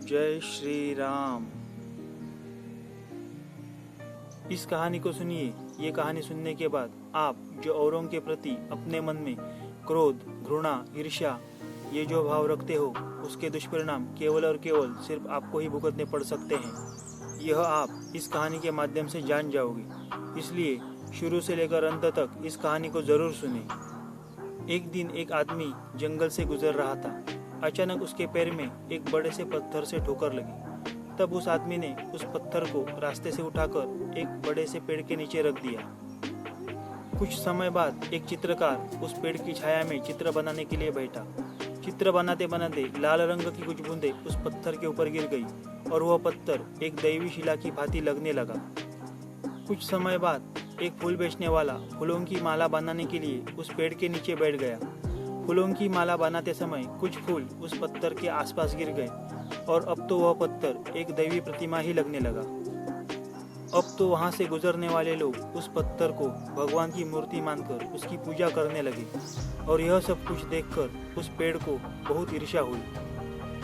जय श्री राम। इस कहानी को सुनिए। ये कहानी सुनने के बाद आप जो औरों के प्रति अपने मन में क्रोध, घृणा, ईर्ष्या ये जो भाव रखते हो, उसके दुष्परिणाम केवल और केवल सिर्फ आपको ही भुगतने पड़ सकते हैं। यह आप इस कहानी के माध्यम से जान जाओगे। इसलिए शुरू से लेकर अंत तक इस कहानी को जरूर सुने। एक दिन एक आदमी जंगल से गुजर रहा था। अचानक उसके पैर में एक बड़े से पत्थर से ठोकर लगी। तब उस आदमी ने उस पत्थर को रास्ते से उठाकर एक बड़े से पेड़ के नीचे रख दिया। कुछ समय बाद एक चित्रकार उस पेड़ की छाया में चित्र बनाने के लिए बैठा। चित्र बनाते बनाते लाल रंग की कुछ बूंदें उस पत्थर के ऊपर गिर गई और वह पत्थर एक दैवी शिला की भांति लगने लगा। कुछ समय बाद एक फूल बेचने वाला फूलों की माला बनाने के लिए उस पेड़ के नीचे बैठ गया। फूलों की माला बनाते समय कुछ फूल उस पत्थर के आसपास गिर गए और अब तो वह पत्थर एक दैवी प्रतिमा ही लगने लगा। अब तो वहां से गुजरने वाले लोग उस पत्थर को भगवान की मूर्ति मानकर उसकी पूजा करने लगे और यह सब कुछ देखकर उस पेड़ को बहुत ईर्ष्या हुई।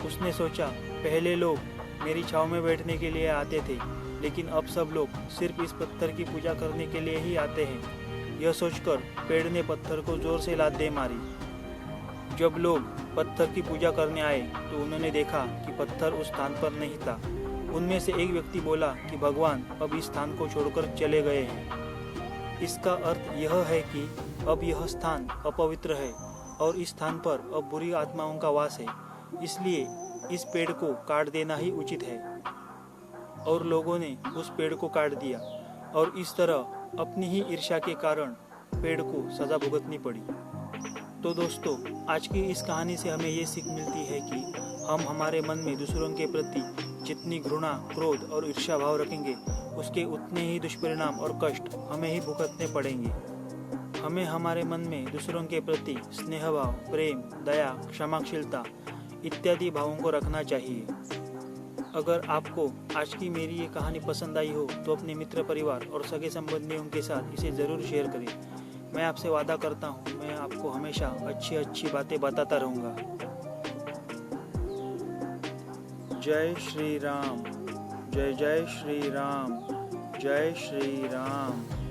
उसने सोचा, पहले लोग मेरी छांव में बैठने के लिए आते थे, लेकिन अब सब लोग सिर्फ इस पत्थर की पूजा करने के लिए ही आते हैं। यह सोचकर पेड़ ने पत्थर को जोर से लात दे मारी। जब लोग पत्थर की पूजा करने आए तो उन्होंने देखा कि पत्थर उस स्थान पर नहीं था। उनमें से एक व्यक्ति बोला कि भगवान अब इस स्थान को छोड़कर चले गए हैं। इसका अर्थ यह है कि अब यह स्थान अपवित्र है और इस स्थान पर अब बुरी आत्माओं का वास है, इसलिए इस पेड़ को काट देना ही उचित है। और लोगों ने उस पेड़ को काट दिया और इस तरह अपनी ही ईर्ष्या के कारण पेड़ को सजा भुगतनी पड़ी। तो दोस्तों, आज की इस कहानी से हमें ये सीख मिलती है कि हम हमारे मन में दूसरों के प्रति जितनी घृणा, क्रोध और ईर्ष्या भाव रखेंगे, उसके उतने ही दुष्परिणाम और कष्ट हमें ही भुगतने पड़ेंगे। हमें हमारे मन में दूसरों के प्रति स्नेह भाव, प्रेम, दया, क्षमाशीलता इत्यादि भावों को रखना चाहिए। अगर आपको आज की मेरी ये कहानी पसंद आई हो तो अपने मित्र, परिवार और सगे संबंधियों के साथ इसे ज़रूर शेयर करें। मैं आपसे वादा करता हूँ, मैं आपको हमेशा अच्छी अच्छी बातें बताता रहूँगा। जय श्री राम। जय जय श्री राम। जय श्री राम।